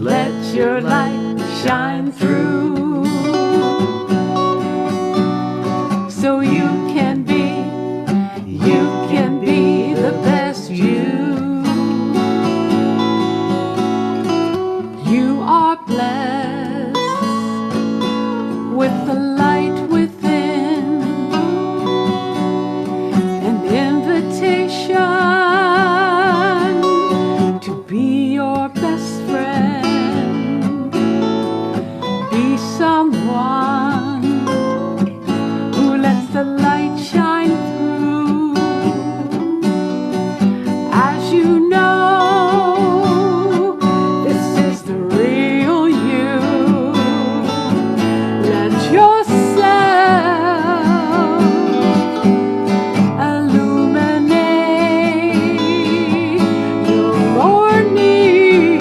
let your light shine through, so you can be the best you. You are blessed with the light within, an invitation to be your best friend. Be someone who lets the light shine through. As you know, this is the real you. Let yourself illuminate your more need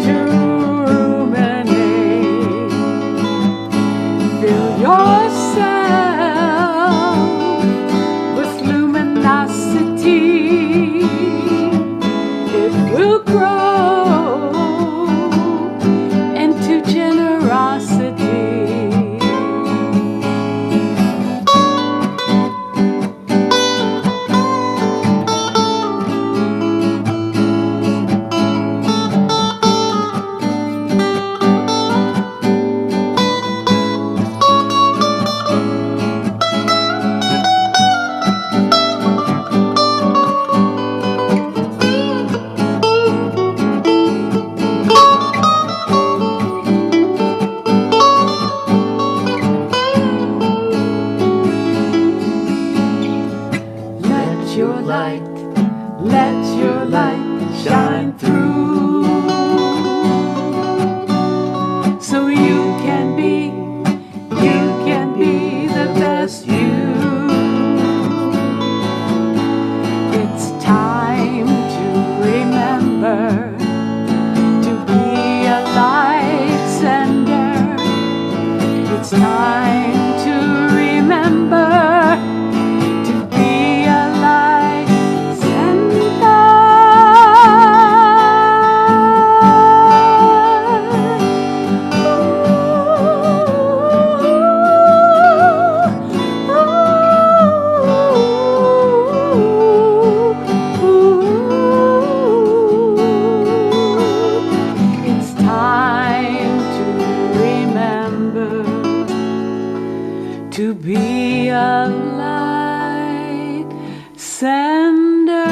to ruminate. Fill yourself with luminosity. It will grow into generosity. Let your light shine through, so you can be the best you. It's time to remember to be a light sender. It's time to remember to be a light sender. It's time to remember to be a light sender.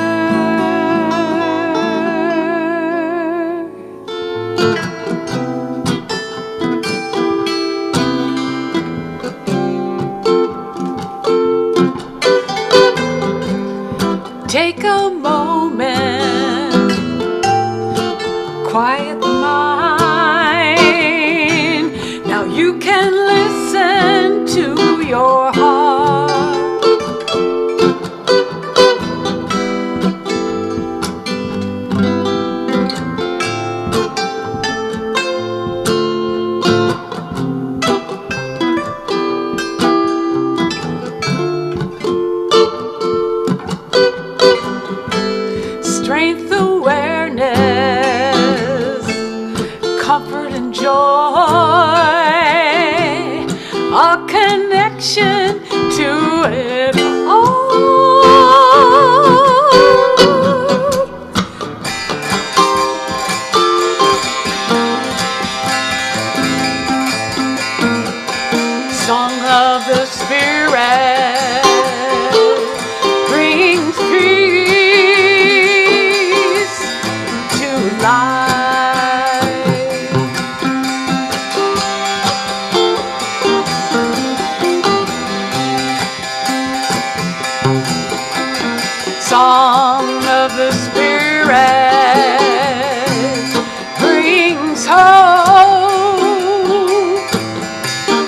Take a moment, quiet the mind. Now you can listen to your heart. Strength, awareness, comfort and joy, a connection to it all. Song of the Spirit brings peace to life. Song of the Spirit brings hope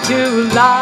to life.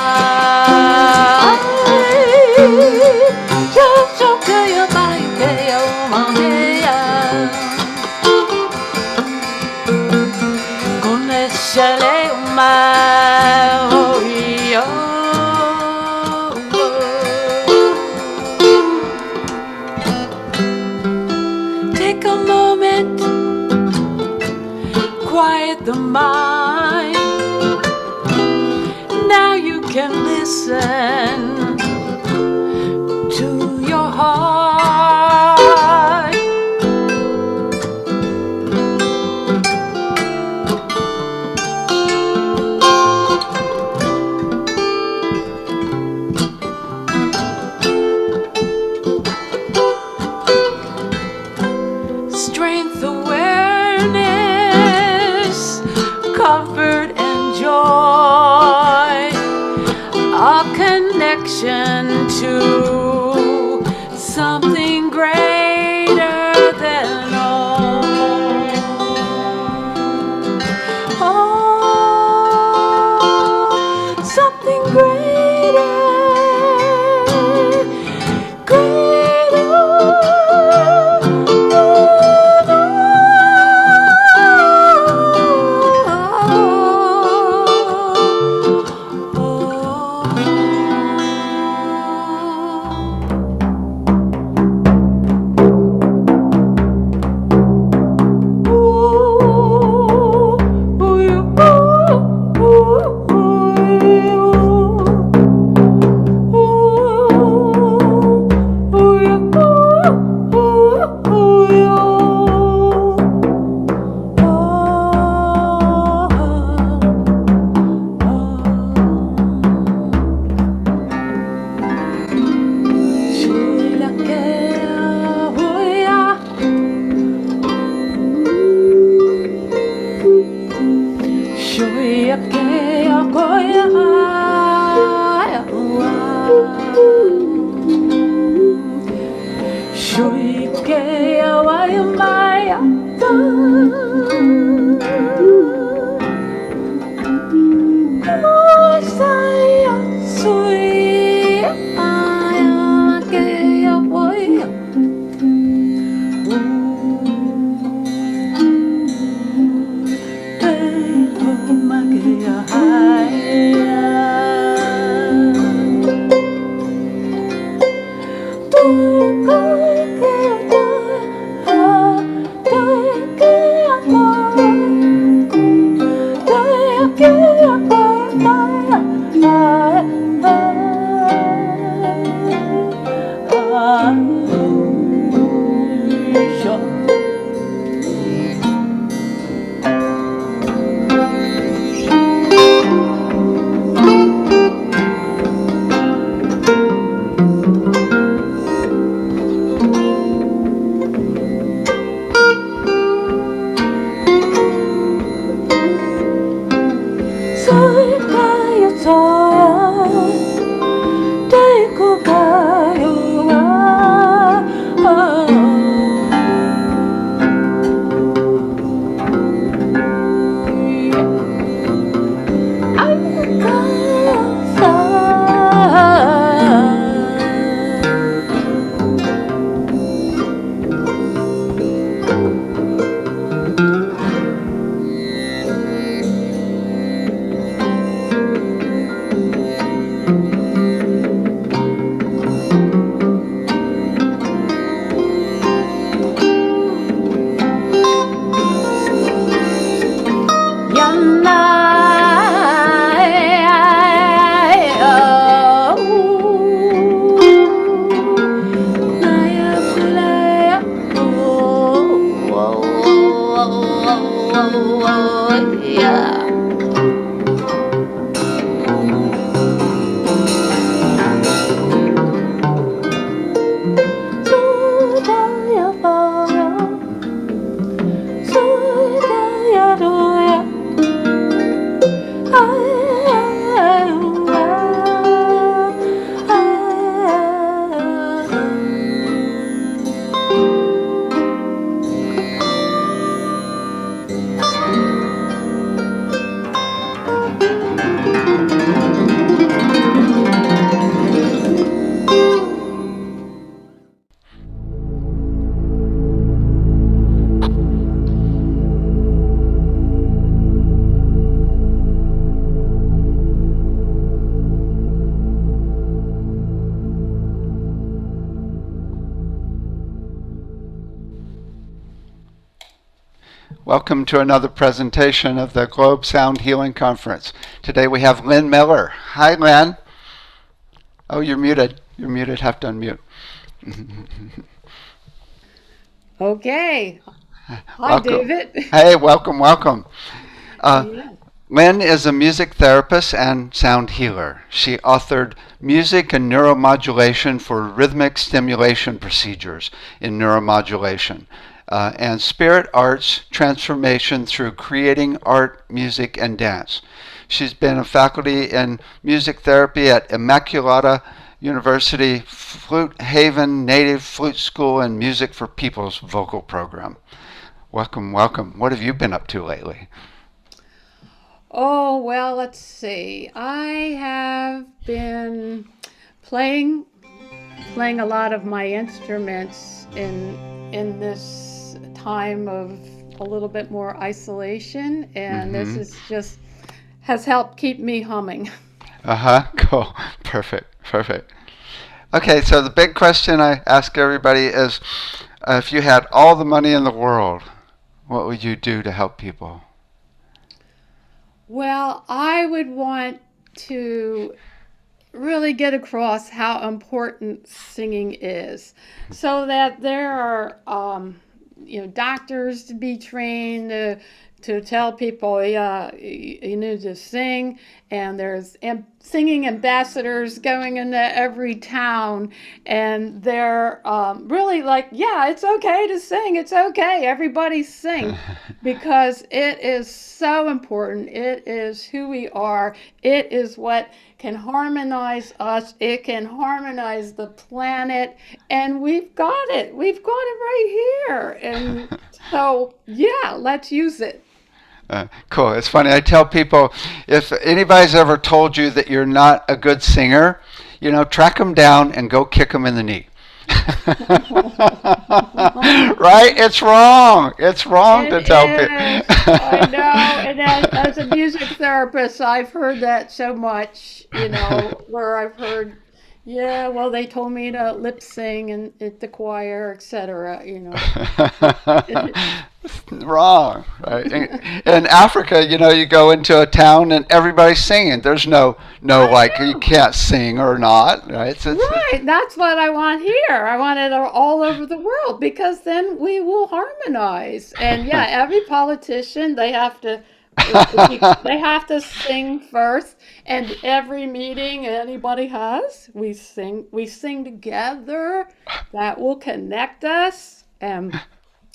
can listen to your heart. Strength, awareness, comfort and joy, a connection to something greater than all. Oh, something greater, greater. Welcome to another presentation of the Globe Sound Healing Conference. Today we have Lynn Miller. Hi, Lynn. Oh, you're muted. You're muted. Have to unmute. Okay. Hi, Welcome. David. Hey, welcome. Yeah. Lynn is a music therapist and sound healer. She authored Music and Neuromodulation for Rhythmic Stimulation Procedures in Neuromodulation and Spirit Arts Transformation through Creating Art, Music, and Dance. She's been a faculty in music therapy at Immaculata University, Flute Haven Native Flute School, and Music for People's vocal program. Welcome. What have you been up to lately? Oh, well, let's see. I have been playing a lot of my instruments in this time of a little bit more isolation, and this Mm-hmm. is just has helped keep me humming. Cool. Perfect. Okay, so the big question I ask everybody is if you had all the money in the world, what would you do to help people? Well, I would want to really get across how important singing is, so that there are doctors to be trained to tell people, yeah, you need to sing, and there's singing ambassadors going into every town, and they're really like, yeah, it's okay to sing, it's okay, everybody sing, because it is so important. It is who we are. It is what can harmonize us. It can harmonize the planet, and we've got it. We've got it right here. And so, yeah, let's use it. Cool. It's funny. I tell people if anybody's ever told you that you're not a good singer, track them down and go kick them in the knee. Right? It's wrong. It's wrong to It tell people. is. I know. And as a music therapist, I've heard that so much, where I've heard, yeah, well, they told me to lip sing and at the choir, etc. Wrong, right? In Africa, you go into a town and everybody's singing. There's no I like you know. can't sing or not, right? Right. That's what I want here. I want it all over the world, because then we will harmonize. And yeah, every politician, they have to sing first. And every meeting anybody has, we sing together. That will connect us, and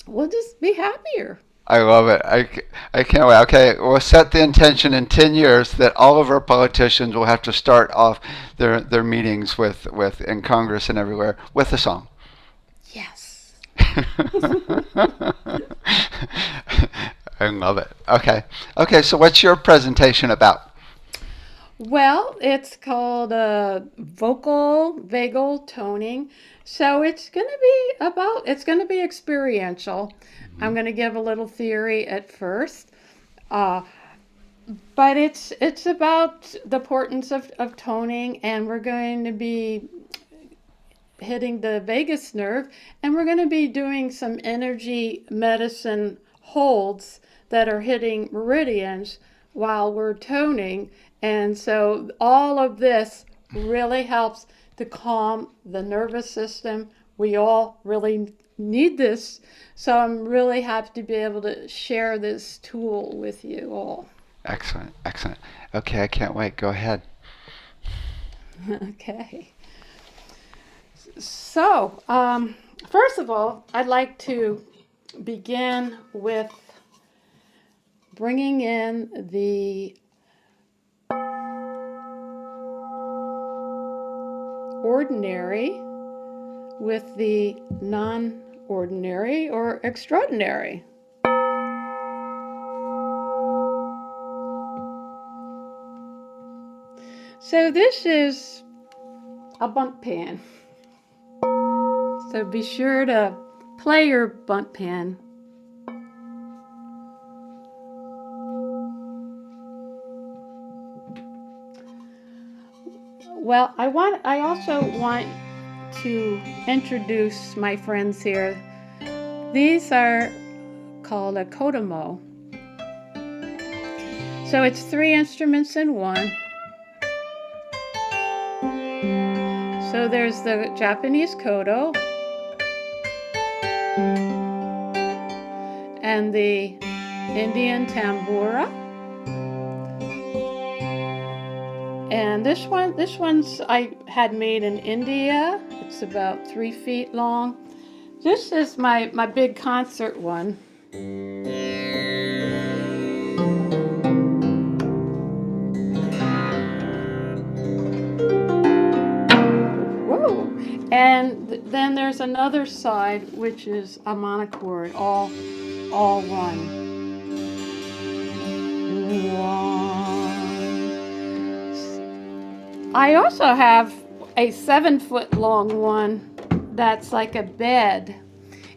we'll just be happier. I love it. I can't wait. Okay, we'll set the intention in 10 years that all of our politicians will have to start off their meetings with in Congress and everywhere with a song. Yes. I love it. Okay, so what's your presentation about? Well, it's called vocal vagal toning. So it's going to be experiential. I'm going to give a little theory at first. Uh, but it's about the importance of toning, and we're going to be hitting the vagus nerve, and we're going to be doing some energy medicine holds that are hitting meridians while we're toning. And so all of this really helps to calm the nervous system. We all really need this. So I'm really happy to be able to share this tool with you all. Excellent. Okay, I can't wait. Go ahead. Okay. So, first of all, I'd like to begin with bringing in the ordinary with the non ordinary or extraordinary. So, this is a bunt pan. So, be sure to play your bunt pan. Well, I also want to introduce my friends here. These are called a kodomo. So it's 3 instruments in one. So there's the Japanese kodo and the Indian tambura. And this one's I had made in India. It's about 3 feet long. This is my big concert one. Whoa! And then there's another side, which is a monochord, all one. I also have a 7-foot long one that's like a bed,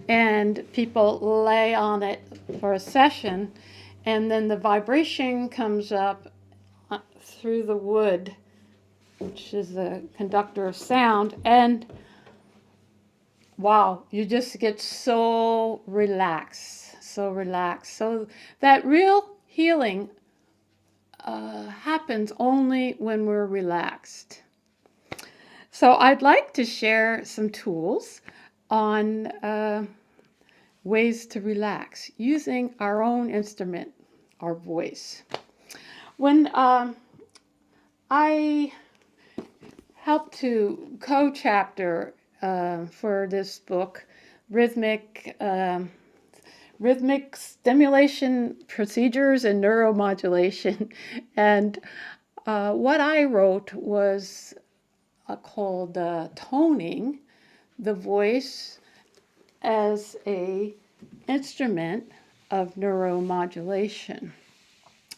and people lay on it for a session, and then the vibration comes up through the wood, which is the conductor of sound, and wow, you just get so relaxed. So that real healing happens only when we're relaxed. So I'd like to share some tools on ways to relax using our own instrument, our voice. When I helped to co-chapter for this book, rhythmic stimulation procedures and neuromodulation, and what I wrote was called toning the voice as a instrument of neuromodulation.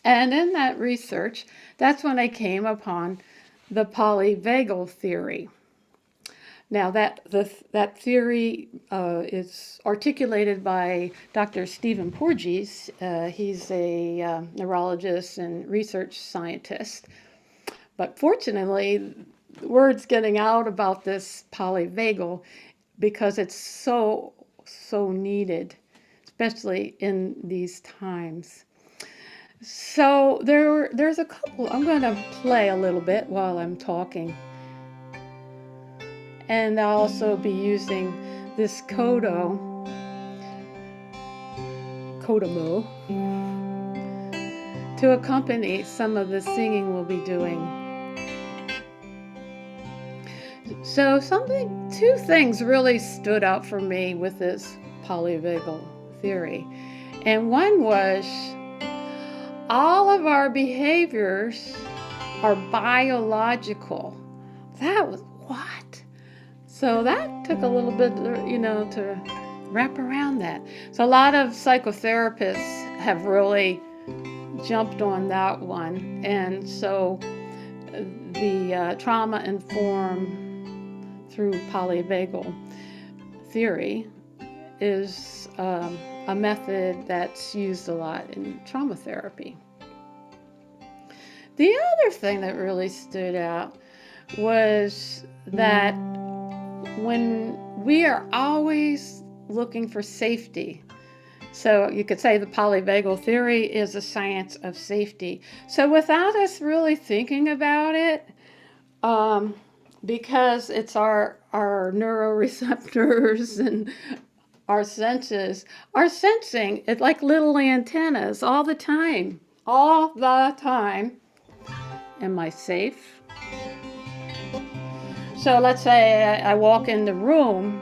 And in that research, that's when I came upon the polyvagal theory. Now that theory is articulated by Dr. Stephen Porges. He's a neurologist and research scientist. But fortunately, word's getting out about this polyvagal because it's so needed, especially in these times. So there's a couple. I'm going to play a little bit while I'm talking. And I'll also be using this kodomo, to accompany some of the singing we'll be doing. So two things really stood out for me with this polyvagal theory. And one was all of our behaviors are biological. That was what? So that took a little bit, to wrap around that. So a lot of psychotherapists have really jumped on that one. And so the trauma-informed through polyvagal theory is a method that's used a lot in trauma therapy. The other thing that really stood out was that when we are always looking for safety, so you could say the polyvagal theory is a science of safety. So without us really thinking about it, because it's our neuroreceptors and our senses are sensing it like little antennas all the time. Am I safe? So let's say I walk in the room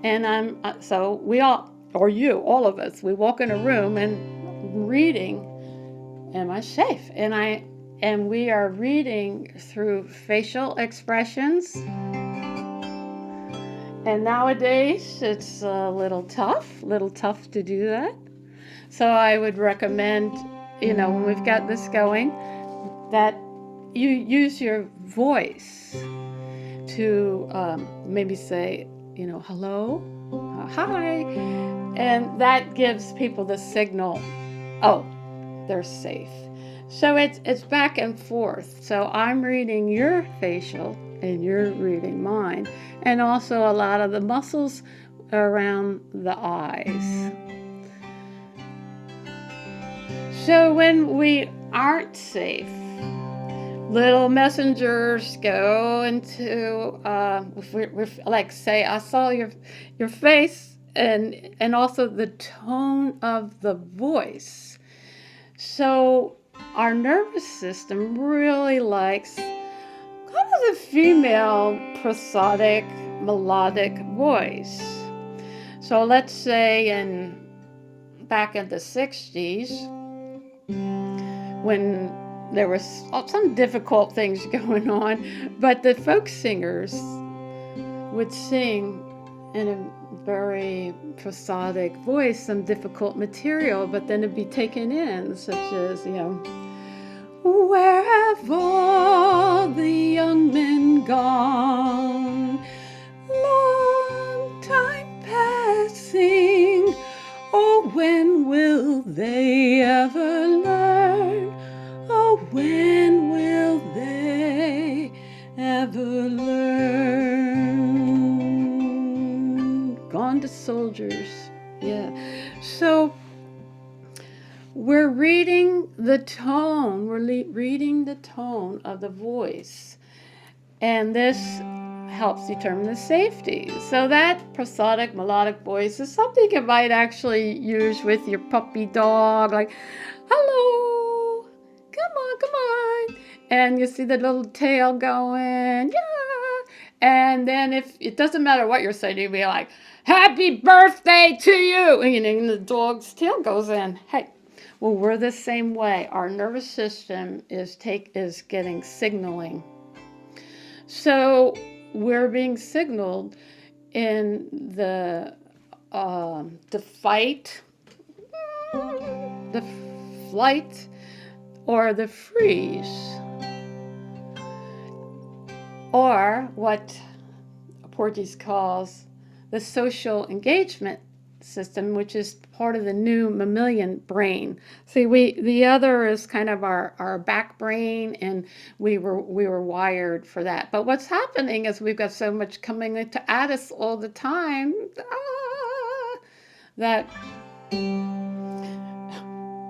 and all of us, we walk in a room and reading, am I safe? And we are reading through facial expressions. And nowadays it's a little tough to do that. So I would recommend, when we've got this going, that you use your voice to maybe say, hello, hi, and that gives people the signal, oh, they're safe. So it's back and forth. So I'm reading your facial and you're reading mine, and also a lot of the muscles around the eyes. So when we aren't safe, little messengers go into like say, I saw your face, and also the tone of the voice. So our nervous system really likes kind of the female prosodic melodic voice. So let's say back in the 60s, when there was some difficult things going on, but the folk singers would sing in a very prosodic voice some difficult material, but then it'd be taken in, such as, where have all the young men gone? Long time passing, oh, when will they ever learn? Oh, when will they ever learn? Gone to soldiers. Yeah. So we're reading the tone. We're reading the tone of the voice. And this helps determine the safety. So that prosodic melodic voice is something you might actually use with your puppy dog, like, hello, come on. And you see the little tail going, yeah. And then if it doesn't matter what you're saying, you'll be like, happy birthday to you. And the dog's tail goes in. Hey, well, we're the same way. Our nervous system is getting signaling. So we're being signaled in the fight, the flight, or the freeze, or what Porges calls the social engagement system, which is part of the new mammalian brain. See, the other is kind of our back brain, and we were wired for that. But what's happening is we've got so much coming at us all the time that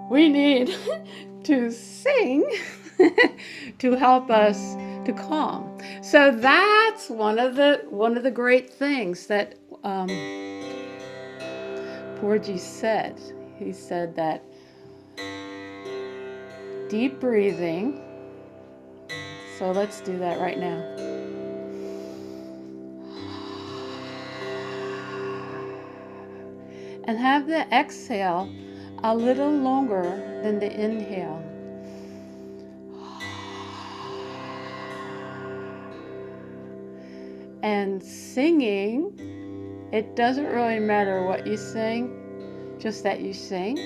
we need to sing to help us to calm. So that's one of the great things that Porges said. He said that deep breathing. So let's do that right now. And have the exhale a little longer than the inhale. And singing, it doesn't really matter what you sing, just that you sing.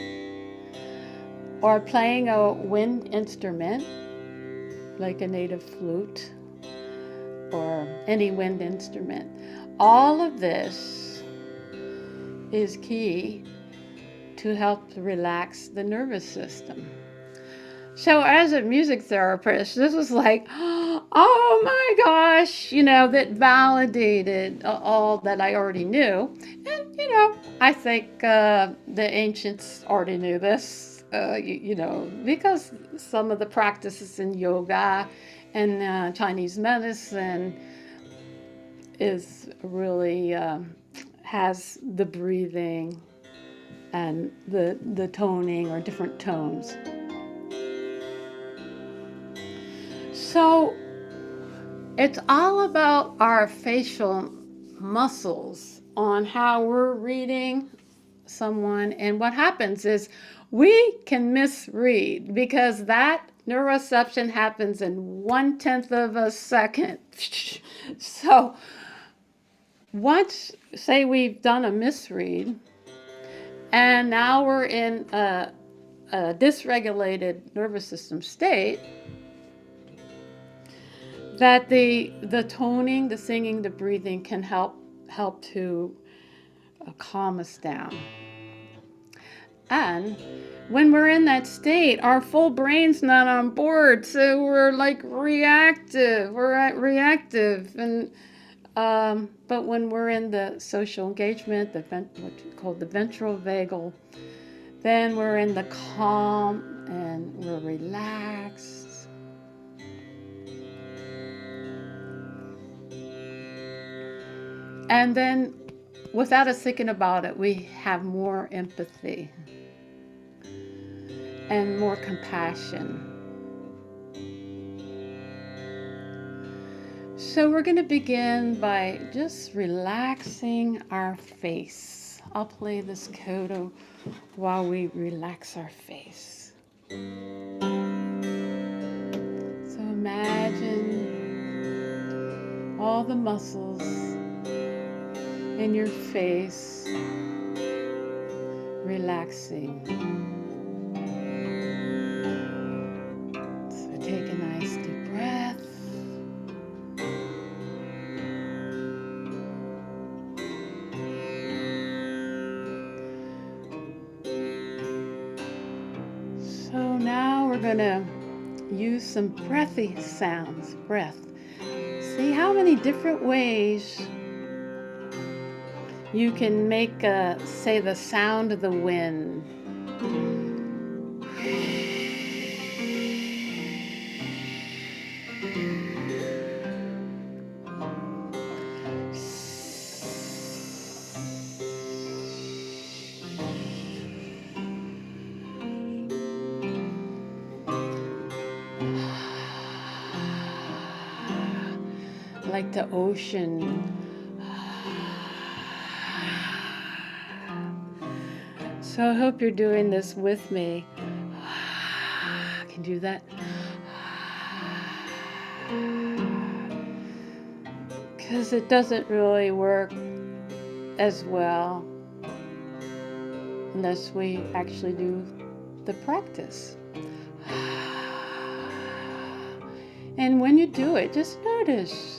Or playing a wind instrument, like a native flute or any wind instrument. All of this is key to help relax the nervous system. So as a music therapist, this was like, oh my gosh, that validated all that I already knew. And, I think the ancients already knew this, because some of the practices in yoga and Chinese medicine is really has the breathing and the toning or different tones. So it's all about our facial muscles on how we're reading someone. And what happens is we can misread because that neuroception happens in 1/10 of a second. So once, say we've done a misread, and now we're in a dysregulated nervous system state, that the toning, the singing, the breathing can help to calm us down. And when we're in that state, our full brain's not on board, so we're like reactive. And but when we're in the social engagement, what you call the ventral vagal, then we're in the calm and we're relaxed. And then, without us thinking about it, we have more empathy and more compassion. So, we're going to begin by just relaxing our face. I'll play this coda while we relax our face. So, imagine all the muscles in your face relaxing. So take a nice deep breath. So now we're going to use some breathy sounds. Breath. See how many different ways you can make, say, the sound of the wind. Like the ocean. So I hope you're doing this with me. Can you do that? Because it doesn't really work as well unless we actually do the practice. And when you do it, just notice.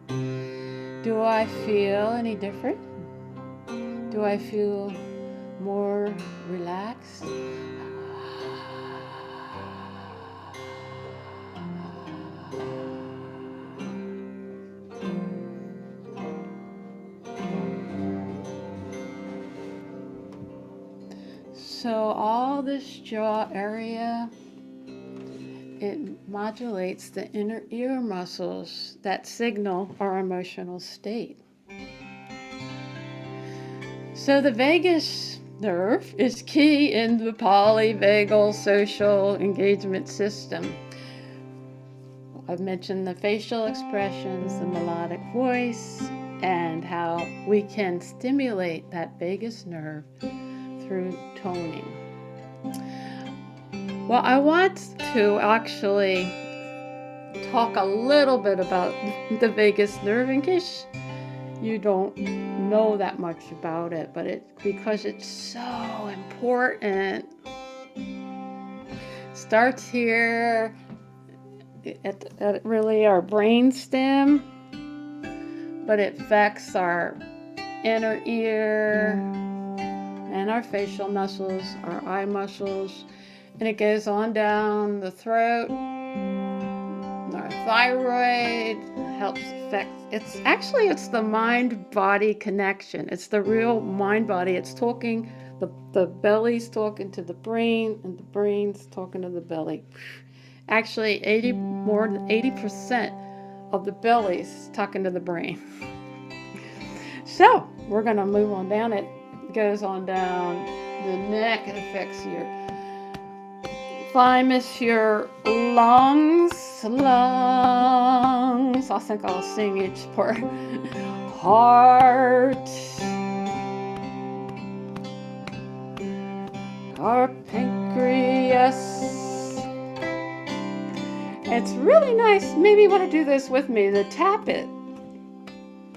Do I feel any different? Do I feel more relaxed? So all this jaw area, it modulates the inner ear muscles that signal our emotional state. So the vagus nerve is key in the polyvagal social engagement system. I've mentioned the facial expressions, the melodic voice, and how we can stimulate that vagus nerve through toning. Well, I want to actually talk a little bit about the vagus nerve in case you don't know that much about it, but because it's so important. Starts here at really our brain stem, but it affects our inner ear and our facial muscles, our eye muscles, and it goes on down the throat, our thyroid, helps affect, it's the mind-body connection. It's the real mind-body. It's talking, the belly's talking to the brain, and the brain's talking to the belly. Actually, more than 80% of the belly's talking to the brain. So, we're going to move on down. It goes on down the neck. It affects your thymus, your lungs. I think I'll sing each part. Heart. Our pancreas. It's really nice. Maybe you want to do this with me, to tap it.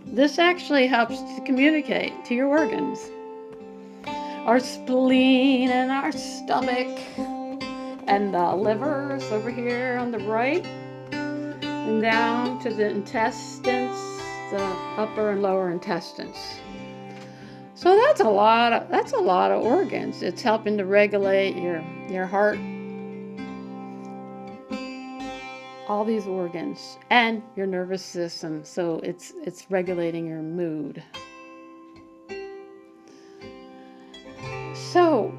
This actually helps to communicate to your organs. Our spleen and our stomach and the livers over here on the right, and down to the intestines, the upper and lower intestines. So that's a lot of organs. It's helping to regulate your heart, all these organs, and your nervous system. So it's regulating your mood. So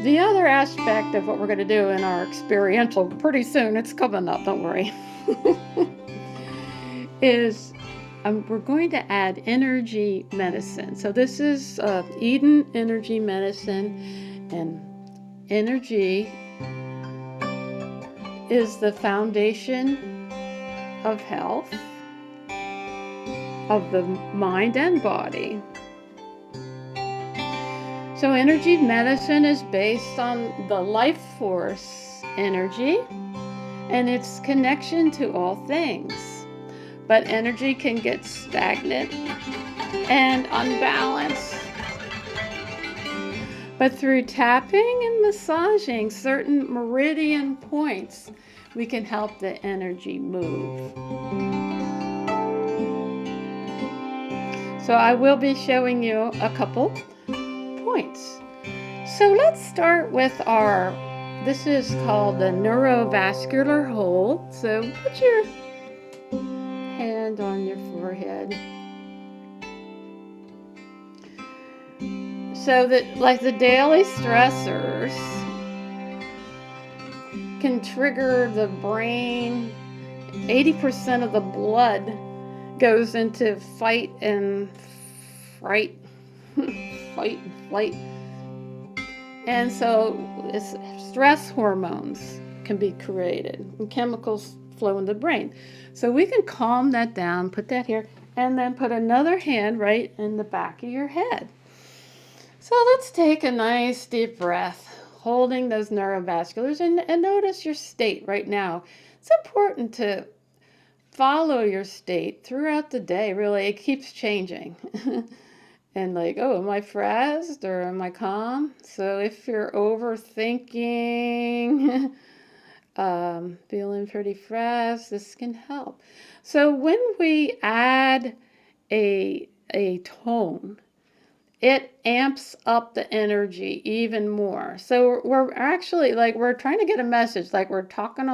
the other aspect of what we're going to do in our experiential, pretty soon, it's coming up, don't worry, is we're going to add energy medicine. So this is Eden energy medicine, and energy is the foundation of health, of the mind and body. So energy medicine is based on the life force energy and its connection to all things. But energy can get stagnant and unbalanced. But through tapping and massaging certain meridian points, we can help the energy move. So I will be showing you a couple points. So let's start with this is called the neurovascular hold. So put your hand on your forehead. So that, like the daily stressors can trigger the brain. 80% of the blood goes into fight and fright, fight and flight. And so stress hormones can be created and chemicals flow in the brain. So we can calm that down, put that here, and then put another hand right in the back of your head. So let's take a nice deep breath, holding those neurovasculars, and notice your state right now. It's important to follow your state throughout the day. Really, it keeps changing. And like, oh, am I frazzled or am I calm? So if you're overthinking, feeling pretty frazzled, this can help. So when we add a tone, it amps up the energy even more. So we're actually like, we're trying to get a message, like we're talking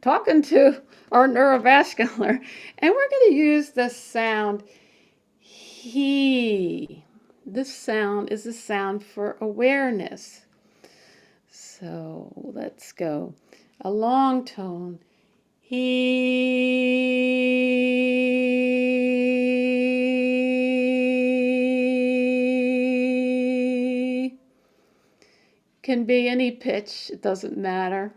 talking to our neurovascular, and we're going to use the sound he. This sound is a sound for awareness. So let's go. A long tone. He. Can be any pitch, it doesn't matter.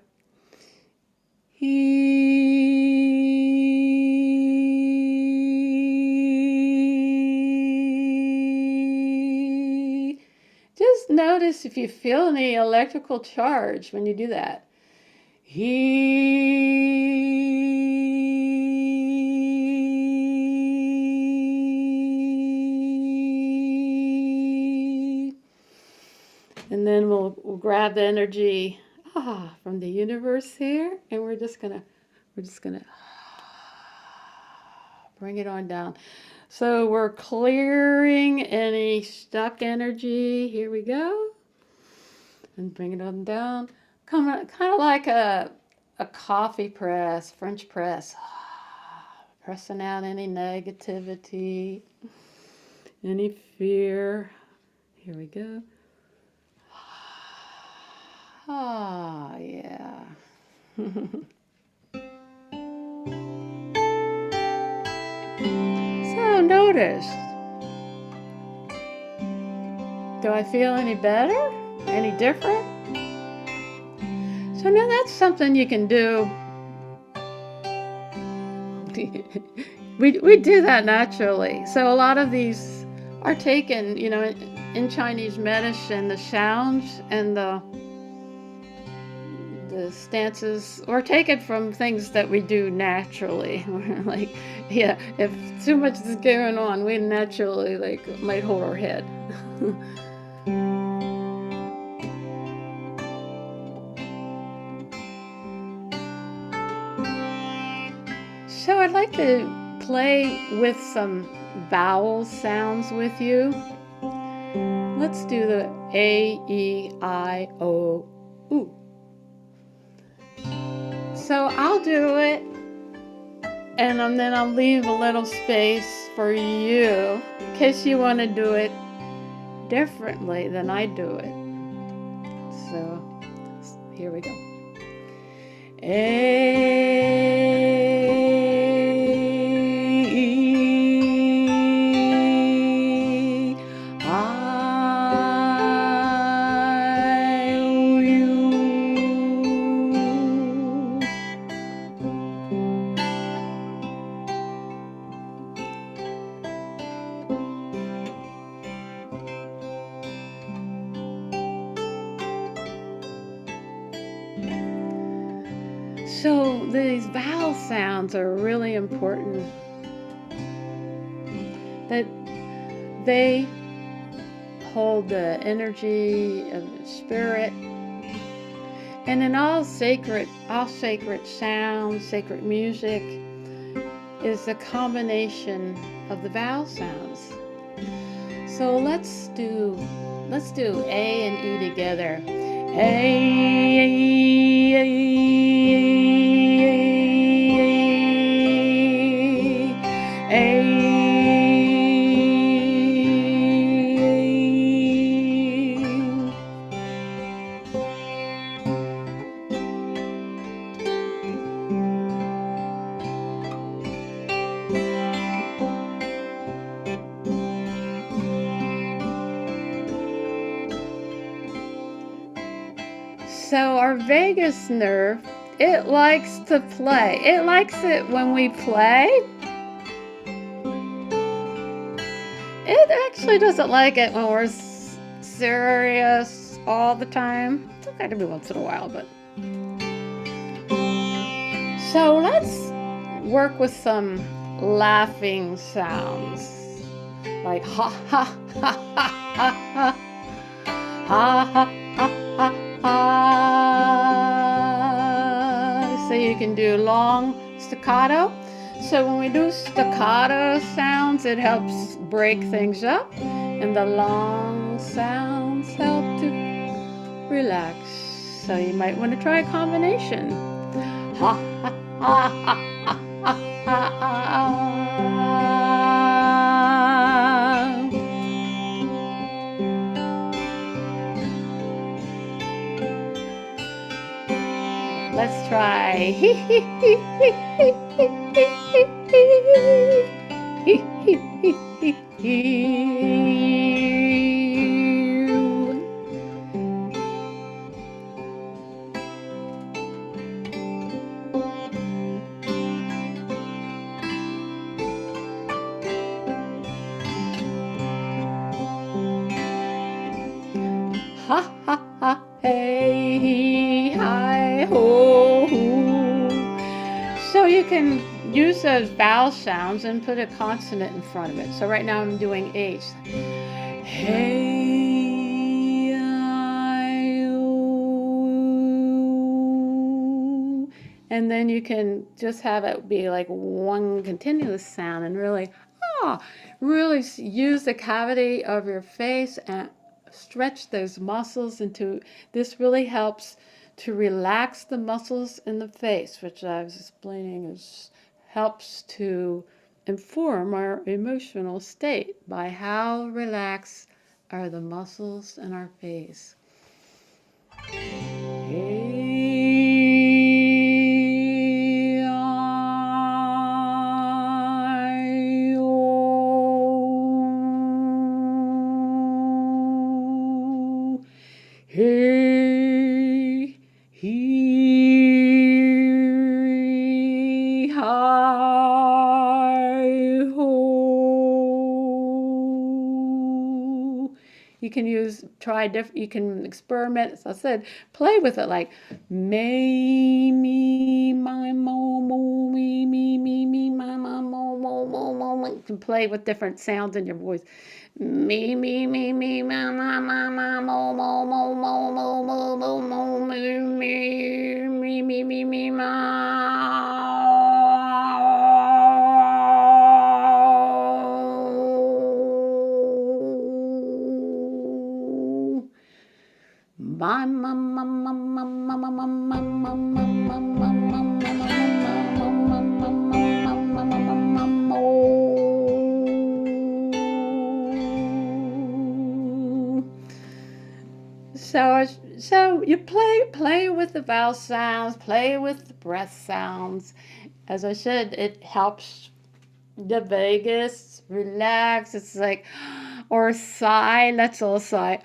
Just notice if you feel any electrical charge when you do that. And then we'll grab the energy from the universe here, and we're just gonna bring it on down. So we're clearing any stuck energy. Here we go. And bring it on down. Kind of like a coffee press, French press. Pressing out any negativity, any fear. Here we go. Yeah. So notice. Do I feel any better? Any different? So now that's something you can do. we do that naturally. So a lot of these are taken, in Chinese medicine, the sounds and the stances are taken from things that we do naturally. We're like, yeah, if too much is going on, we naturally might hold our head. So I'd like to play with some vowel sounds with you. Let's do the A, E, I, O, U. So I'll do it, and then I'll leave a little space for you in case you want to do it differently than I do it. So here we go. A, I, U. So these vowel sounds are really important. That they hold the energy of the spirit. And in all sacred sounds, sacred music is a combination of the vowel sounds. So let's do A and E together. So our vagus nerve, it likes to play. It likes it when we play. It actually doesn't like it when we're serious all the time. It's okay to be once in a while, but. So let's work with some laughing sounds. Like ha ha ha ha ha ha ha ha ha ha. So you can do long staccato. So when we do staccato sounds, it helps break things up, and the long sounds help to relax. So you might want to try a combination. Ha ha ha ha ha ha ha. Let's try. Hee hee hee hee hee hee hee hee hee hee. Ha ha ha, hey, hi, ho, hoo. So you can use those vowel sounds and put a consonant in front of it. So right now I'm doing H. Hey, I, ooh. And then you can just have it be like one continuous sound and really, really use the cavity of your face and stretch those muscles into. This really helps to relax the muscles in the face, which I was explaining helps to inform our emotional state by how relaxed are the muscles in our face. Hey, he, hi, ho. You can you can experiment. As I said, play with it like may, me, my, mo, mo, me, my, mo, mo, mo, mo. You can play with different sounds in your voice. Me, ma, ma, ma, ma, mo, mo, mo, mo, mo, mo, mo, mo, me, ma. So So you play with the vowel sounds, play with the breath sounds. As I said, it helps the vagus relax. It's like, or sigh. Let's all sigh.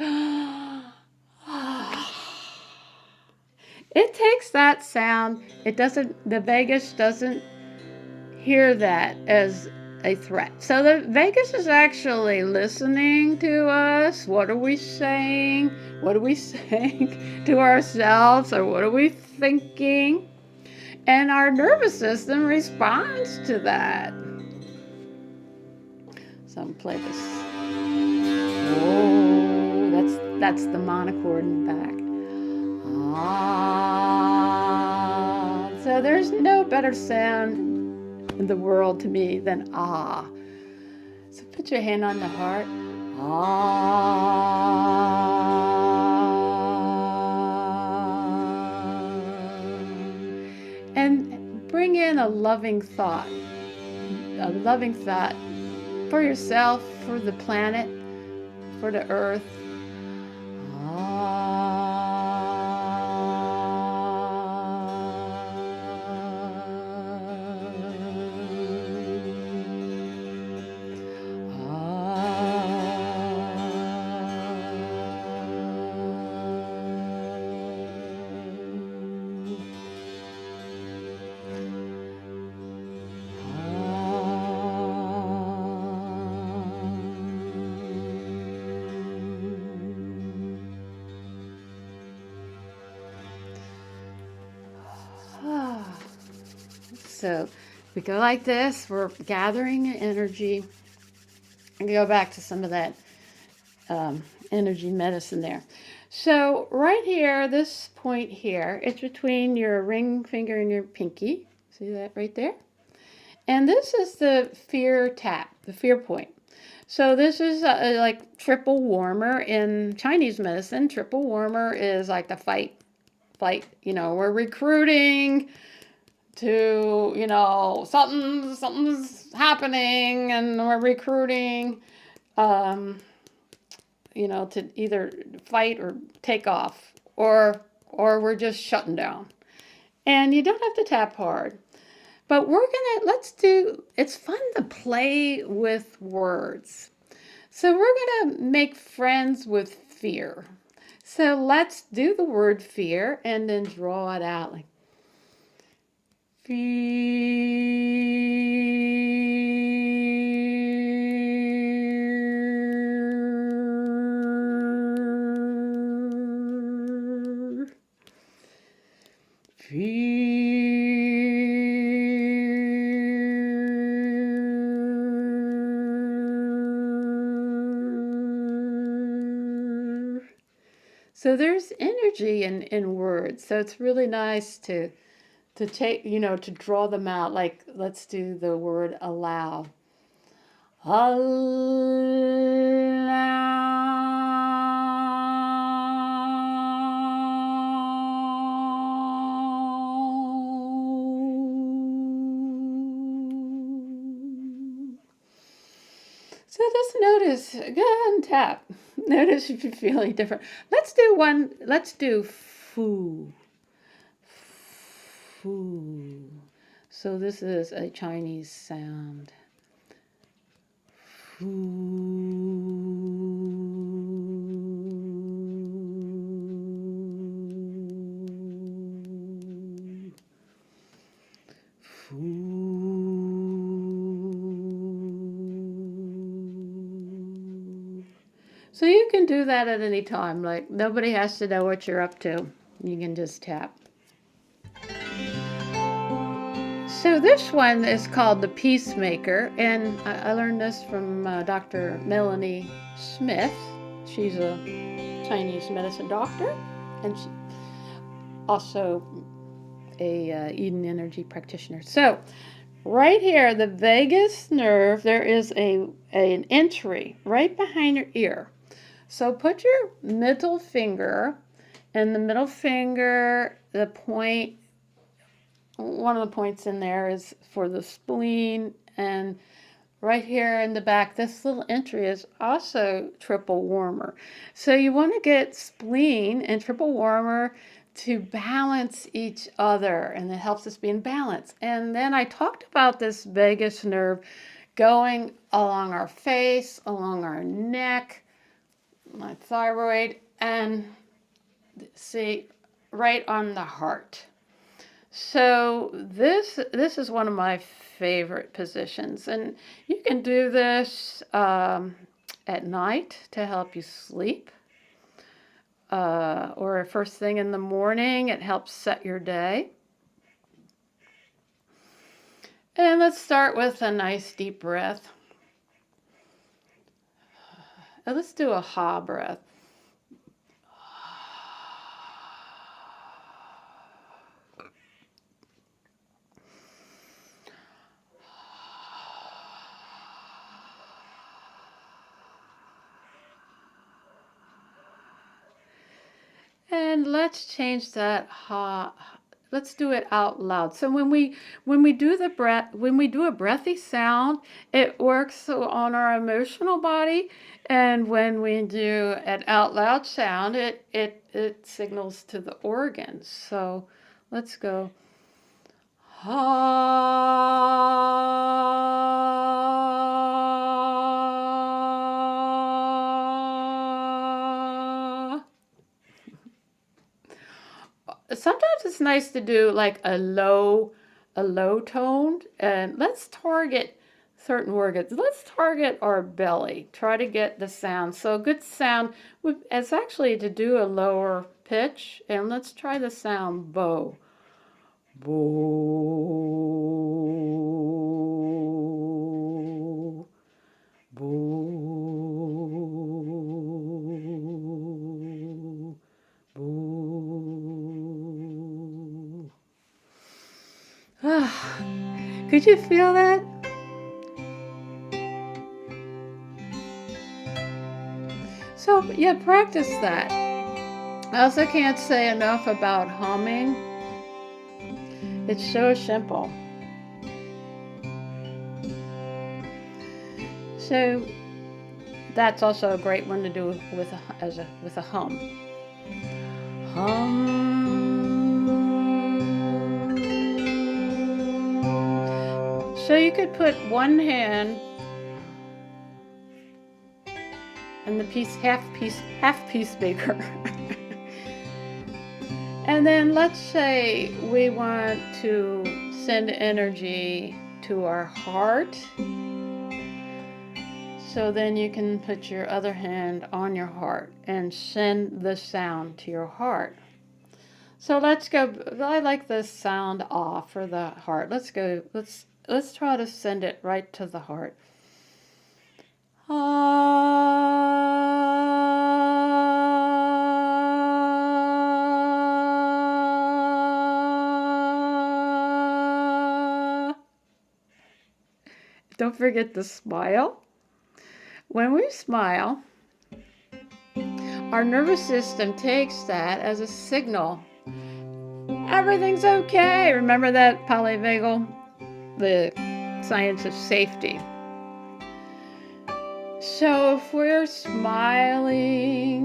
It takes that sound. It doesn't. The vagus doesn't hear that as a threat. So the vagus is actually listening to us. What are we saying? What are we saying to ourselves? Or what are we thinking? And our nervous system responds to that. So I'm play this. Oh, that's the monochord in the back. Ah. So there's no better sound in the world to me than ah. So put your hand on the heart. Ah. And bring in a loving thought for yourself, for the planet, for the earth. So we go like this, we're gathering energy. And go back to some of that energy medicine there. So right here, this point here, it's between your ring finger and your pinky. See that right there? And this is the fear tap, the fear point. So this is like triple warmer in Chinese medicine. Triple warmer is like the fight. We're recruiting to, something's happening and we're recruiting, to either fight or take off or we're just shutting down. And you don't have to tap hard. But it's fun to play with words. So we're going to make friends with fear. So let's do the word fear and then draw it out like fear. Fear. So there's energy in words. So it's really nice to take, to draw them out. Like, let's do the word allow. So just notice, go ahead and tap. Notice if you're feeling different. Let's do foo. Foo. So this is a Chinese sound. Foo. Foo. So you can do that at any time. Like, nobody has to know what you're up to. You can just tap. So this one is called the Peacemaker, and I learned this from Dr. Melanie Smith. She's a Chinese medicine doctor, and she also a Eden energy practitioner. So right here, the vagus nerve, there is an entry right behind your ear. So put your middle finger, and the middle finger, the point, one of the points in there is for the spleen, and right here in the back, this little entry is also triple warmer. So you want to get spleen and triple warmer to balance each other, and it helps us be in balance. And then I talked about this vagus nerve going along our face, along our neck, my thyroid, and see, right on the heart. So this is one of my favorite positions, and you can do this at night to help you sleep, or first thing in the morning. It helps set your day. And let's start with a nice deep breath. And let's do a ha breath. And let's change that ha. Let's do it out loud. So when we do the breath, when we do a breathy sound, it works on our emotional body, and when we do an out loud sound, it signals to the organs. So let's go ha. Sometimes it's nice to do like a low tone, and let's target certain organs. Let's target our belly. Try to get the sound. So a good sound is actually to do a lower pitch, and let's try the sound bow. Boo. Boo. Boo. Ah, could you feel that? So yeah, practice that. I also can't say enough about humming. It's so simple. So that's also a great one to do with a hum. Hum. So you could put one hand and the half piece bigger. And then let's say we want to send energy to our heart. So then you can put your other hand on your heart and send the sound to your heart. So let's go. I like the sound off for the heart. Let's go. Let's try to send it right to the heart. Don't forget to smile. When we smile, our nervous system takes that as a signal. Everything's okay. Remember that polyvagal? The science of safety. So if we're smiling,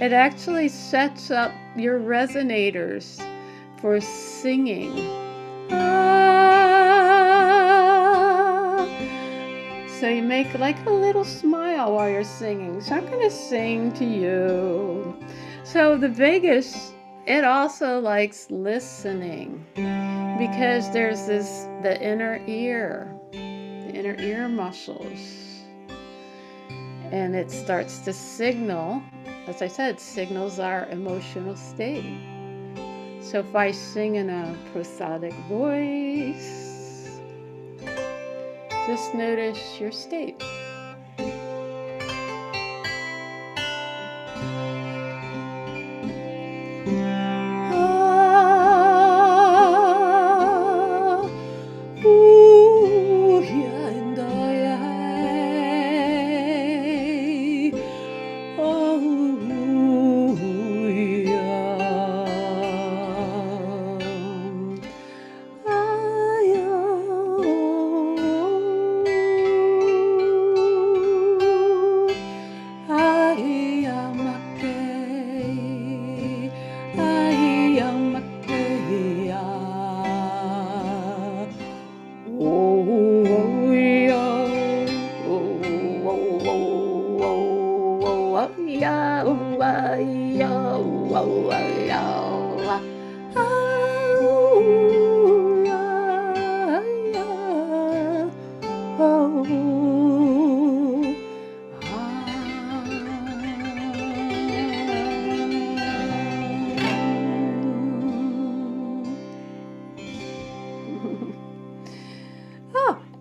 it actually sets up your resonators for singing. So you make like a little smile while you're singing. So I'm going to sing to you. So the vagus, it also likes listening because there's the inner ear muscles. And it starts to signal, as I said, signals our emotional state. So if I sing in a prosodic voice, just notice your state.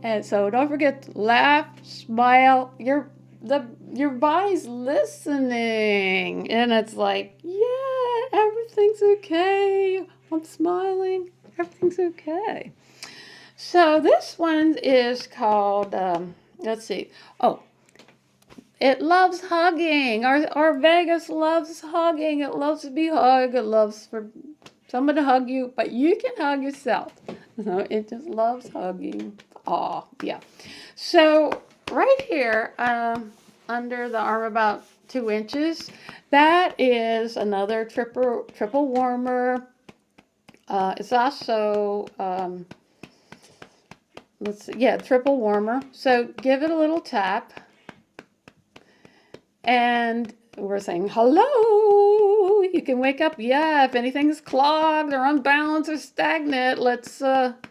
And so don't forget to laugh, smile. Your body's listening, and it's like, yeah, everything's okay. I'm smiling. Everything's okay. So this one is called. Let's see. Oh, it loves hugging. Our Vegas loves hugging. It loves to be hugged. It loves for someone to hug you, but you can hug yourself. It just loves hugging. Aw, yeah. So right here, under the arm about 2 inches, that is another triple warmer. It's also let's see, yeah, triple warmer. So give it a little tap, and we're saying hello. You can wake up. Yeah, if anything's clogged or unbalanced or stagnant, let's get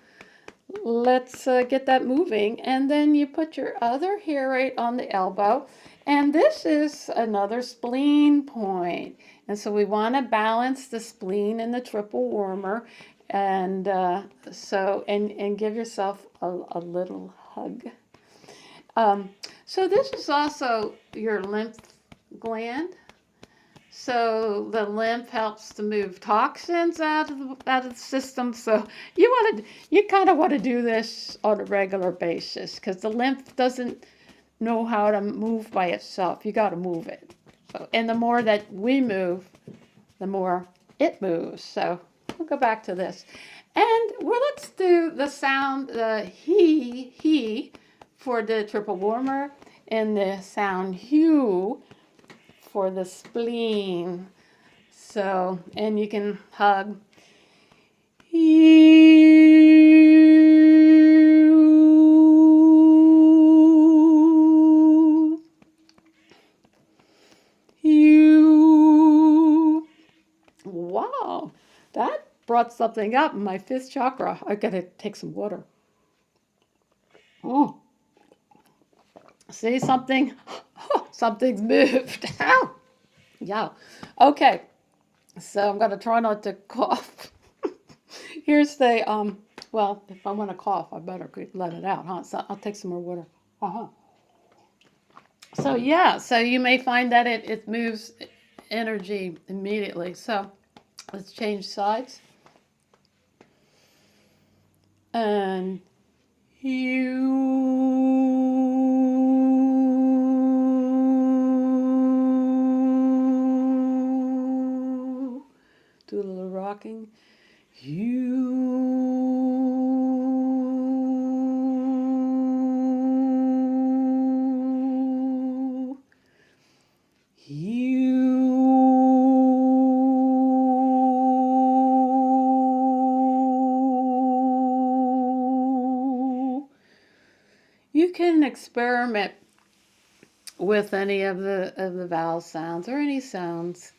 that moving. And then you put your other hair right on the elbow. And this is another spleen point. And so we want to balance the spleen and the triple warmer. And and give yourself a little hug. So this is also your lymph gland. So the lymph helps to move toxins out of the system. So you kind of want to do this on a regular basis because the lymph doesn't know how to move by itself. You got to move it. So, and the more that we move, the more it moves. So we'll go back to this, and let's do the sound he for the triple warmer and the sound hue for the spleen. So, and you can hug. You, you. Wow, that brought something up in my fifth chakra. I gotta take some water. Oh, see something? Something's moved. Ow. Yeah. Okay. So I'm gonna try not to cough. Here's the well, if I want to cough, I better let it out, huh? So I'll take some more water. Uh-huh. So yeah, so you may find that it moves energy immediately. So let's change sides. And you do a little rocking. You can experiment with any of the vowel sounds or any sounds,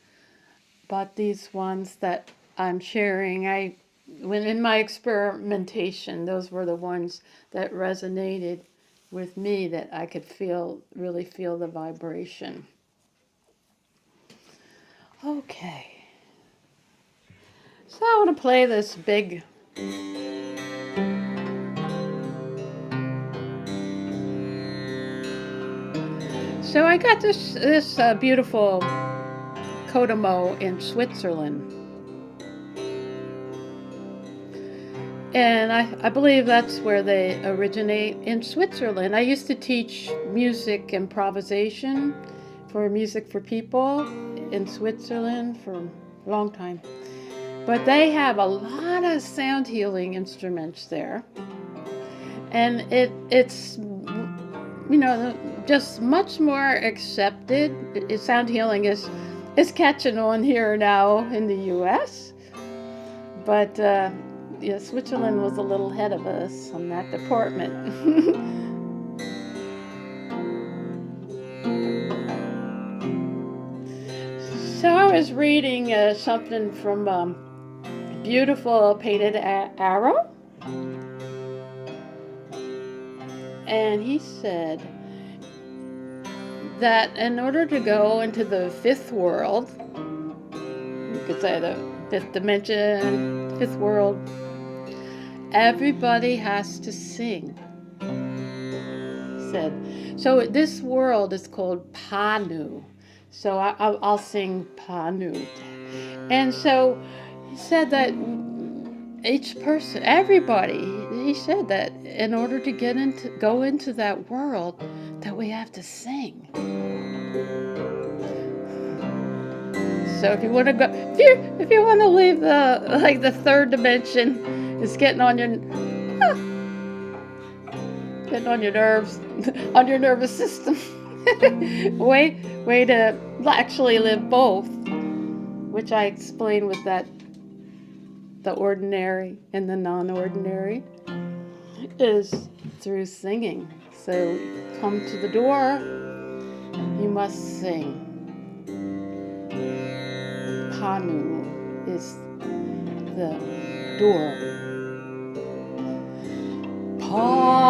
but these ones that I'm sharing, when in my experimentation, those were the ones that resonated with me, that I could really feel the vibration. Okay. So I want to play this big. So I got this beautiful Kodomo in Switzerland. And I believe that's where they originate, in Switzerland. I used to teach music improvisation for Music for People in Switzerland for a long time. But they have a lot of sound healing instruments there. And it's just much more accepted. Sound healing is catching on here now in the US. But yeah, Switzerland was a little ahead of us on that department. So I was reading something from Beautiful Painted Arrow, and he said that in order to go into the fifth world, you could say the fifth dimension, fifth world, everybody has to sing. said. So this world is called Panu. So I'll sing Panu. And so he said that each person, everybody, he said that in order to go into that world, that we have to sing. So if you want to go, if you want to leave the third dimension, it's getting on your nerves, on your nervous system. way to actually live both, which I explained with the ordinary and the non-ordinary, is through singing. So come to the door, you must sing. Panu is the door. Panu,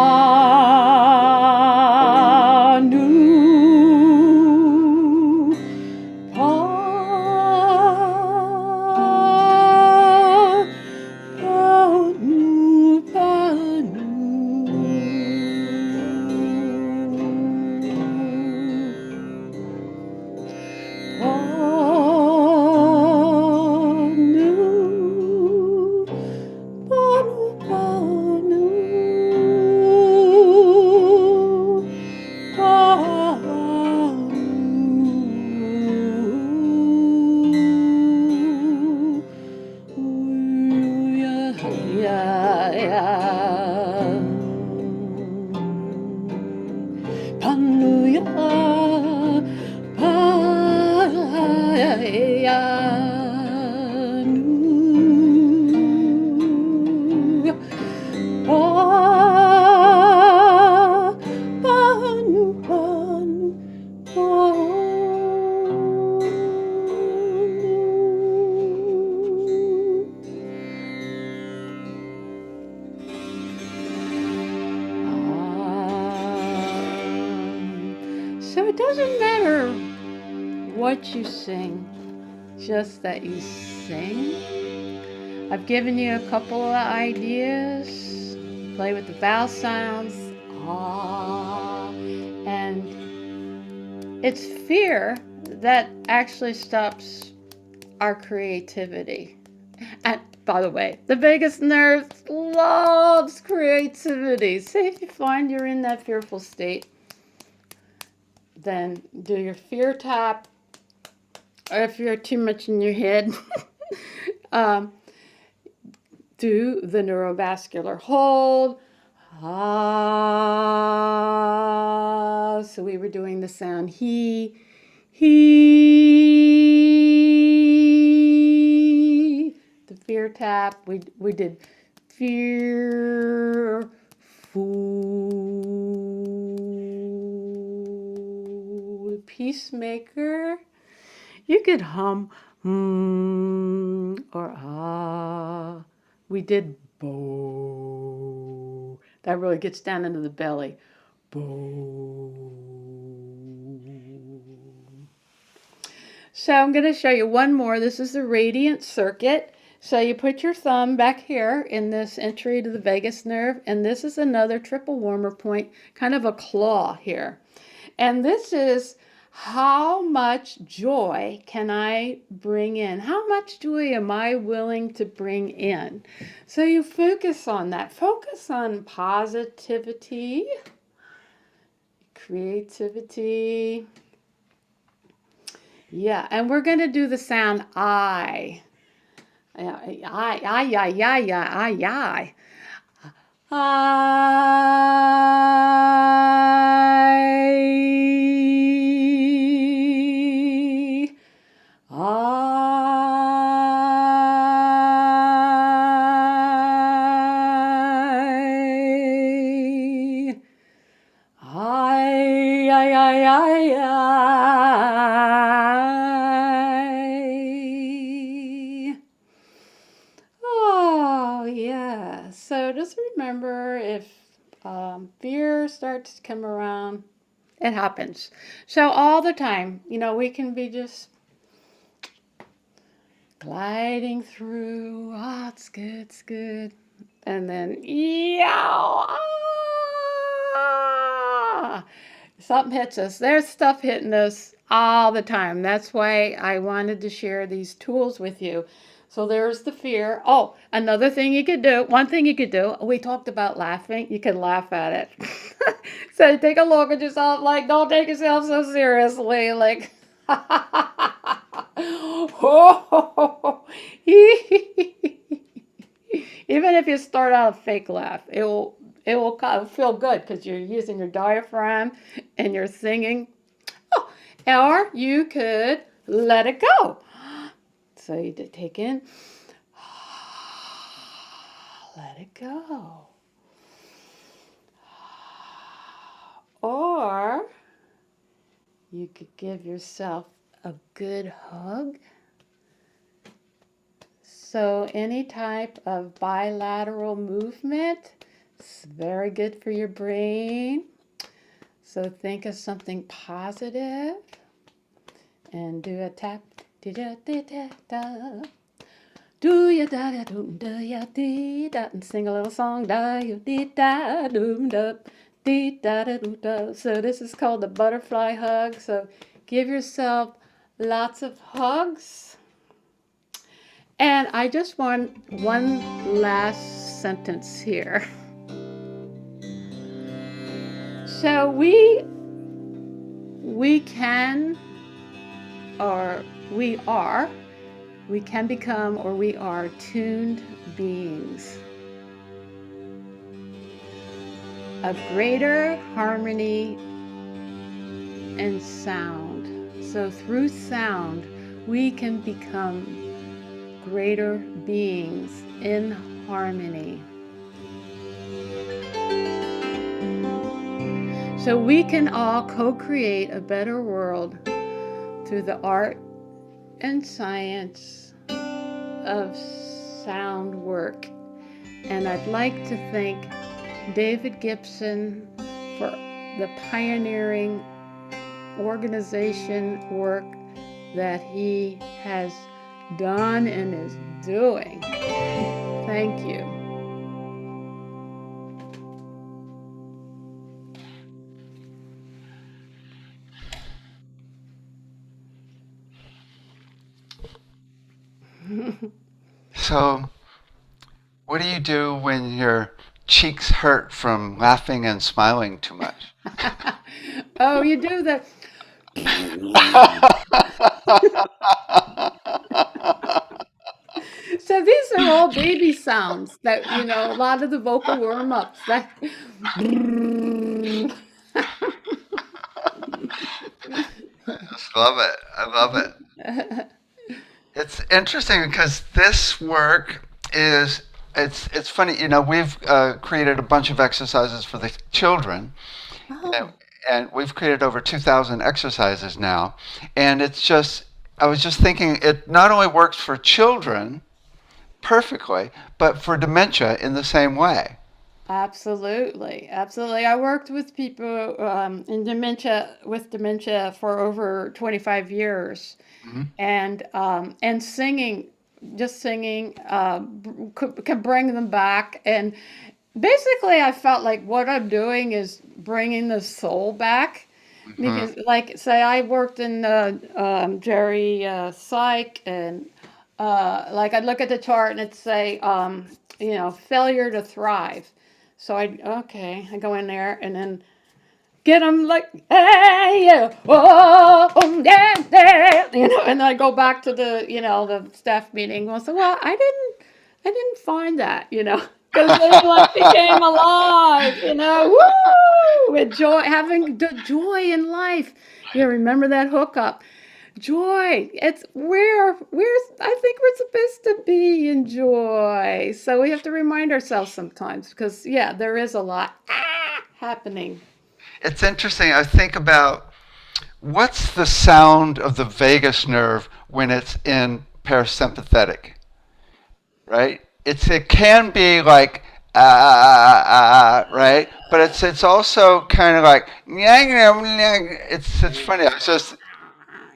So it doesn't matter what you sing, just that you sing. I've given you a couple of ideas. Play with the vowel sounds. Ah. And it's fear that actually stops our creativity. And by the way, the vagus nerve loves creativity. Say if you find you're in that fearful state, then do your fear tap. Or if you're too much in your head, do the neurovascular hold. Ah. So we were doing the sound he. The fear tap. We did fear. Fool. Peacemaker. You could hum or ah. We did bo. That really gets down into the belly. Bo. So I'm going to show you one more. This is the radiant circuit. So you put your thumb back here in this entry to the vagus nerve, and this is another triple warmer point, kind of a claw here. And this is how much joy can I bring in? How much joy am I willing to bring in? So you focus on that. Focus on positivity, creativity. Yeah, and we're going to do the sound I. I. Oh, yeah. So just remember if fear starts to come around, it happens. So all the time, we can be just gliding through. Ah, it's good, it's good. And then, Something hits us. There's stuff hitting us all the time. That's why I wanted to share these tools with you. So there's the fear. Oh, another thing you could do, one thing you could do, we talked about laughing. You can laugh at it. So take a look at yourself, like, don't take yourself so seriously. Like, even if you start out a fake laugh, it will kind of feel good because you're using your diaphragm and you're singing. Oh, or you could let it go. So you take in, let it go. Or you could give yourself a good hug. So any type of bilateral movement is very good for your brain. So think of something positive and do a tap. Do ya da da. Do ya da da doom da ya dee da, and sing a little song. Da ya dee da doom da dee da da doo da. So this is called the butterfly hug. So give yourself lots of hugs. And I just want one last sentence here. So we can, or we are, we can become, or we are tuned beings of greater harmony and sound. So through sound, we can become greater beings in harmony. So we can all co-create a better world through the art and science of sound work. And I'd like to thank David Gibson for the pioneering organization work that he has done and is doing. Thank you. So, what do you do when your cheeks hurt from laughing and smiling too much? Oh, you do the. So these are all baby sounds that, a lot of the vocal warm ups. That. I just love it. I love it. It's interesting because this work is it's funny. We've created a bunch of exercises for the children, and, Oh, and we've created over 2,000 exercises now. And it's just I was just thinking it not only works for children perfectly, but for dementia in the same way. absolutely, absolutely. I worked with people in dementia with dementia for over 25 years, Hmm. and singing, just singing, could bring them back. And basically, I felt like what I'm doing is bringing the soul back. Hmm. Because, like, say, I worked in Jerry Psych, and like I'd look at the chart and it'd say, failure to thrive. So I go in there and then get them like, hey, yeah, oh, yeah, yeah, and then I go back to the staff meeting and say, well, I didn't find that, because they like became alive, woo, with joy, having the joy in life. Yeah, remember that hookup. Joy. It's we're I think we're supposed to be in joy. So we have to remind ourselves sometimes because yeah, there is a lot happening. It's interesting. I think about what's the sound of the vagus nerve when it's in parasympathetic, right? It can be like right, but it's also kind of like it's funny. I was just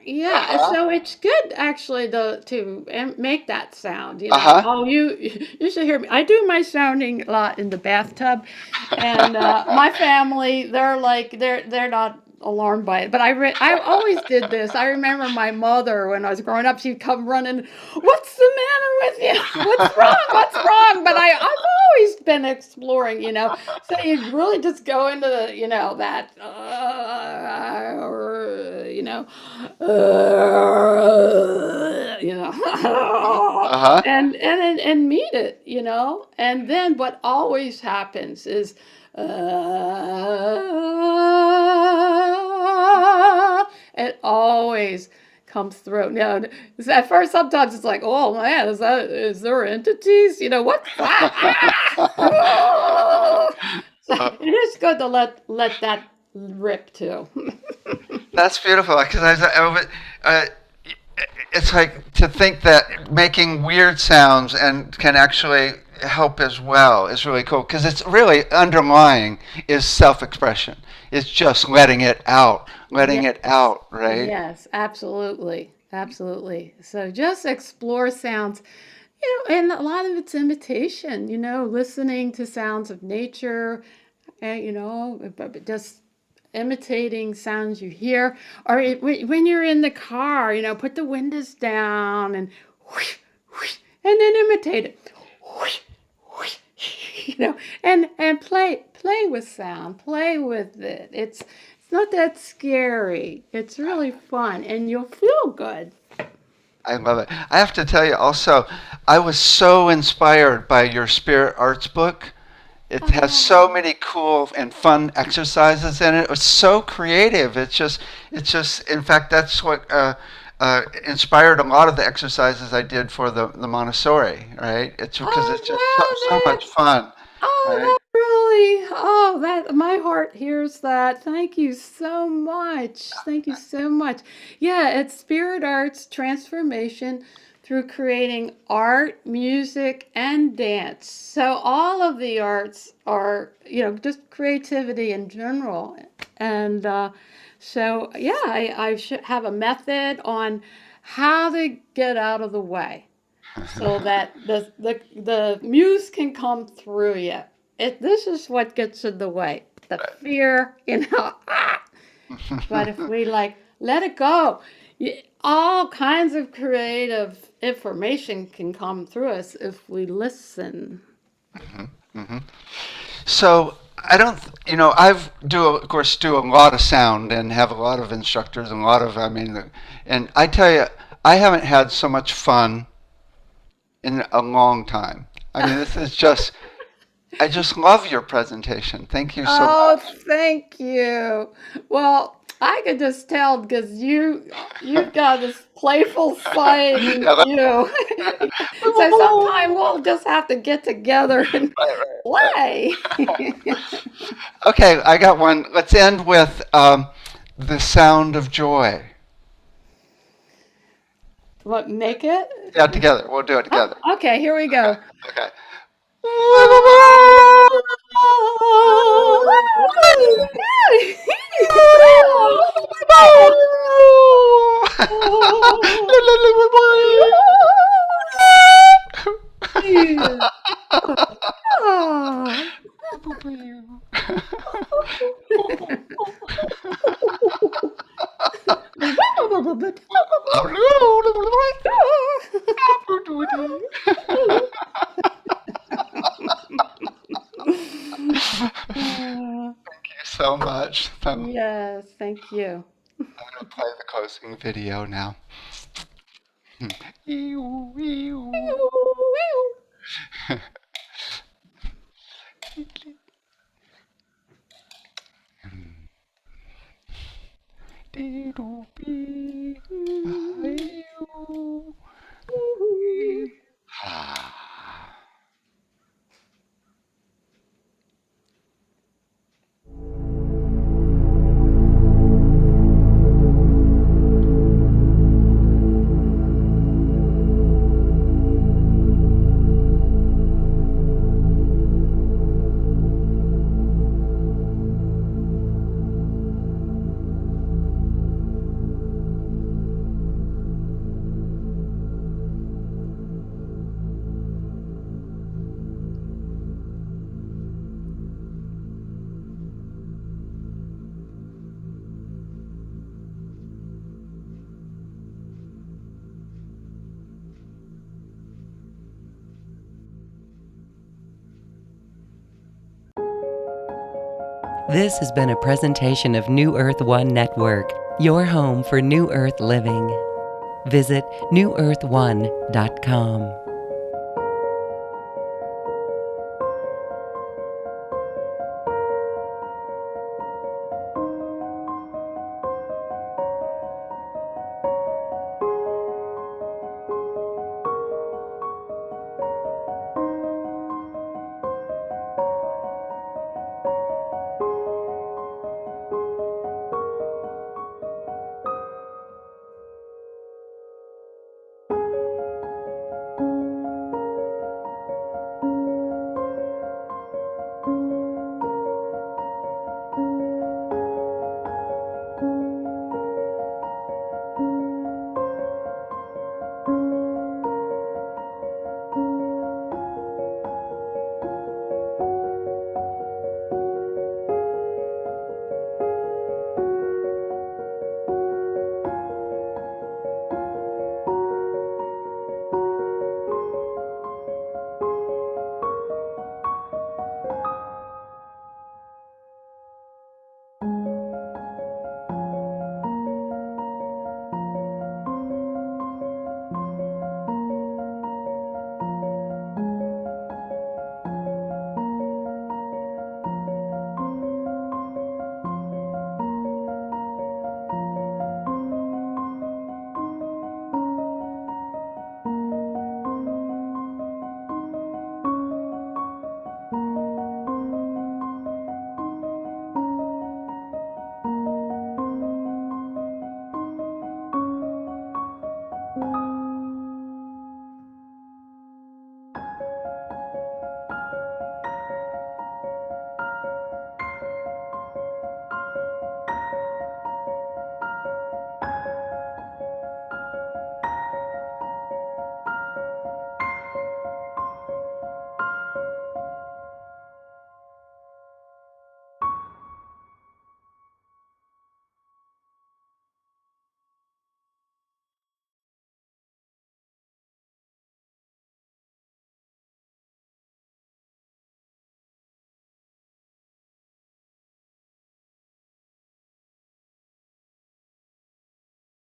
Yeah, Uh-huh. so it's good actually to make that sound, you know. Uh-huh. Oh, you should hear me. I do my sounding a lot in the bathtub, and my family they're not alarmed by it, but I always did this. I remember my mother when I was growing up. She'd come running. What's the matter with you? What's wrong? What's wrong? But I've always been exploring, you know. So you really just go into the, you know, that, you know, you know, Uh-huh. and meet it, you know. And then what always happens is, it always comes through. Now, at first, sometimes it's like, oh man, is there entities? You know, what's that? Ah! So it is good to let that rip too. That's beautiful because uh, it's like to think that making weird sounds and can actually help as well is really cool because it's really underlying is self-expression. It's just letting Yes, it out, right? yes, absolutely, absolutely. So just explore sounds, you know, and a lot of it's imitation, you know, listening to sounds of nature, and, you know, but just imitating sounds you hear, or when you're in the car, you know, put the windows down and whoosh, whoosh, and then imitate it, whoosh, whoosh, you know, and play with sound, play with it. It's not that scary. It's really fun, and you'll feel good. I love it. I have to tell you also, I was so inspired by your spirit arts book. It has so Oh, many cool and fun exercises in it. It's so creative. In fact, that's what inspired a lot of the exercises I did for the Montessori, right? It's because oh it's just so wow, much fun, right? that really, oh, that my heart hears that. Thank you so much. Thank you so much. Yeah, it's spirit arts transformation through creating art, music, and dance. So all of the arts are, you know, just creativity in general. And so, yeah, I should have a method on how to get out of the way so that the muse can come through you. This is what gets in the way. The fear, you know. But if we like let it go, all kinds of creative information can come through us if we listen. Hmm. So I don't, I've of course, do a lot of sound and have a lot of instructors and a lot of, and I tell you, I haven't had so much fun in a long time. I mean, this is just, I just love your presentation. Thank you so Oh, much. thank you. Well, I could just tell because you've got this playful side in Yeah, you. So sometime we'll just have to get together and play. okay, I got one. Let's end with the sound of joy. What, make it? Yeah, together. We'll do it Oh, together. okay, here we go. Okay. Thank you so much. I'm Yes, thank you. going to play the closing video now. This has been a presentation of New Earth One Network, your home for New Earth living. Visit newearth1.com.